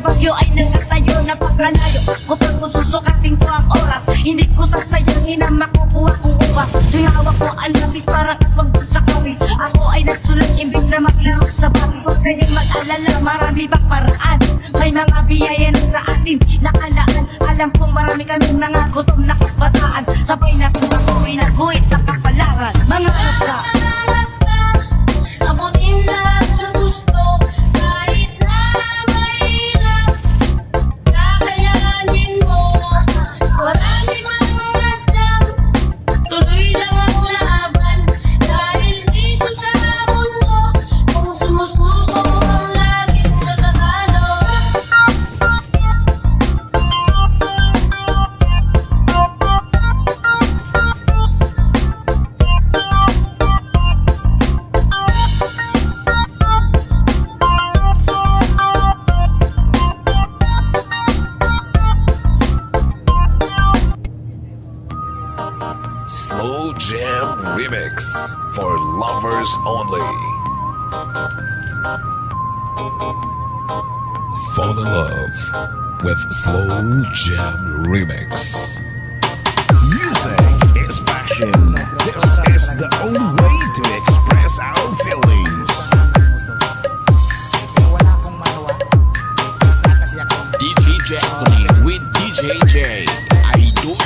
bagyo ay nangatayo na pagkalayo. Kapag ko susukatin ko ang oras, hindi ko sasayangin na makukuha kong ubas. Tuwing hawak ko ang labis parang aswang dun sa kawis. Ako ay nagsulat imbig na maglaro sa babi. Huwag kayong mag-alala, marami bang paraan. May mga biyaya na sa atin nakalaan. Alam kong marami kaming mga gutom na kabataan. Sabay natin baguhin na guhit na kapalaran. Mga asa abutin lahat ng gusto, kahit na mahirap, kakayanin mo. Marami mang madam, tuloy lang ang laban. Dahil dito sa mundo, kung sumusuko ang laging natatalo. Slow Jam Remix for lovers only. Fall in love with Slow Jam Remix. Music is passion. This is the only way to express our feelings. DJ Destiny with DJ J. Idol.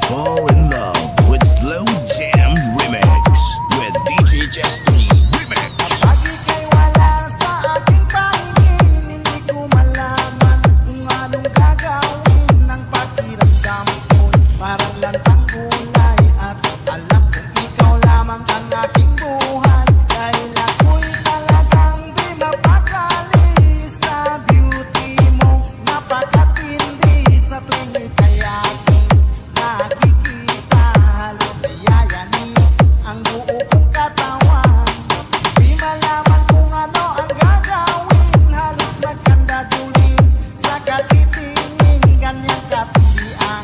Fall in love with Slow Jam Remix with DJ Destiny Remix. Pagi kay wala sa aking pahingin, hindi ko malaman kung anong gagawin ng pakiramdam ko. Parang lantang kulay at alam kong ikaw lamang ang aking buhay. Dahil ako'y talagang di mapakali sa beauty mo. Napakatindi sa tuwing ika'y aking nakikita. Halos nayayanig ang buo kong katawan. Di malaman kung ano ang gagawin. Halos magkandadulin sa katitingin. Ganyang katilian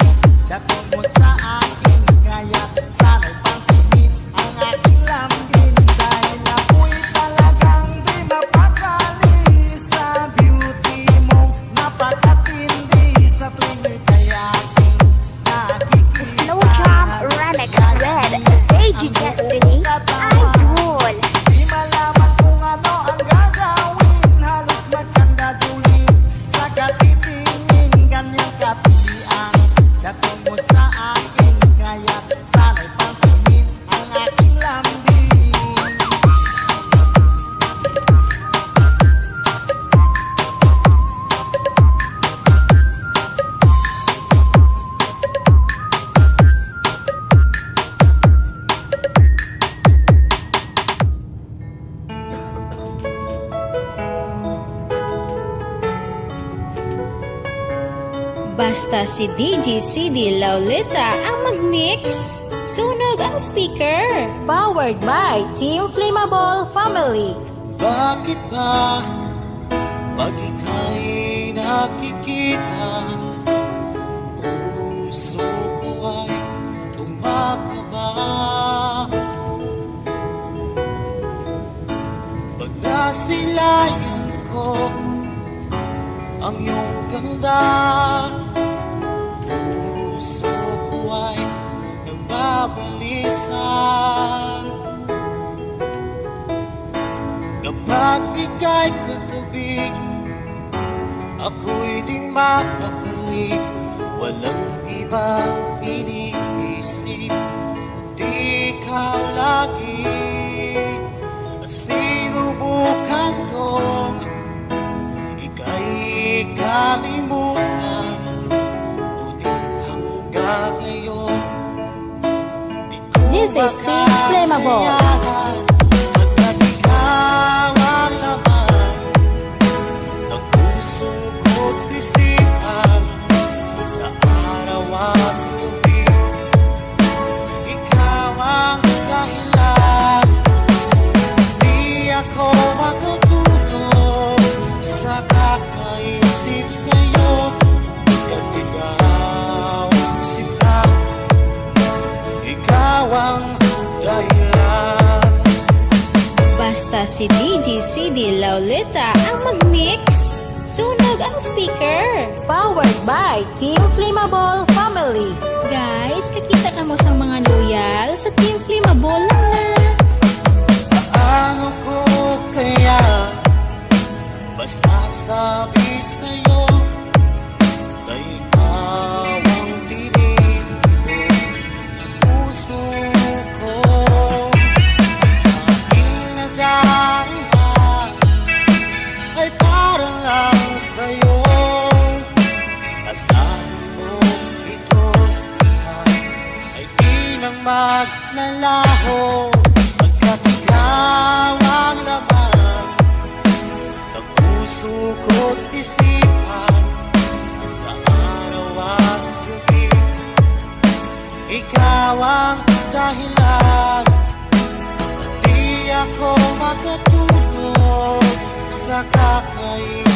dating mo sa akin. Kaya sana'y pansinin ang aking lambing. Dahil ako'y talagang di mapakali sa beauty mo. Napakatindi sa tuwing ika'y aking nakikita. Slow Jam Remix with DJ Destiny Idol. Di malaman kung ano ang gagawin. Halos magkandadulin sa katitingin. Ganyang katilian dating mo sa akin. Kaya sana'y pansinin ang aking lambing. Basta si DJ CD Laulita ang mag-mix. Sunog ang speaker. Powered by Team Flammable Family. Bakit ba pag ika'y nakikita, puso ko ay tumakaba? Pag nasilayan ko ang iyong ganda, puso ko ay nagbabalisa. Kapag ika'y katabi, ako'y di mapakali. Walang ibang iniisip, di ikaw lagi. At sinubukan kong ika'y kalimutan, ngunit hanggang ngayon di ko This is Team Flammable. makayanan. Pagkat ikaw ang laman ng puso ko't isipan, sa araw at gabi ikaw ang dahilan. Di ako makatulog sa kakaisip sa'yo, pagkat ikaw sila, ikaw ang dahilan. Basta si DJ CD Lauleta ang mag-mix. Sunog ang speaker. Powered by Team Flammable Family. Guys, kakita ka mo sa mga loyal sa Team Flammable lang na. Paano ko kaya basta sabi sa'yo na ikaw ang tinig ng puso ko? Aking nadarama ay parang lang sa'yo. Asahan mo ito siya ay di nang maglalaho, pagkat ikaw ang laman ng puso ko't isipan, sa araw at gabi ikaw ang dahilan. Di ako makatulog sa kakaisip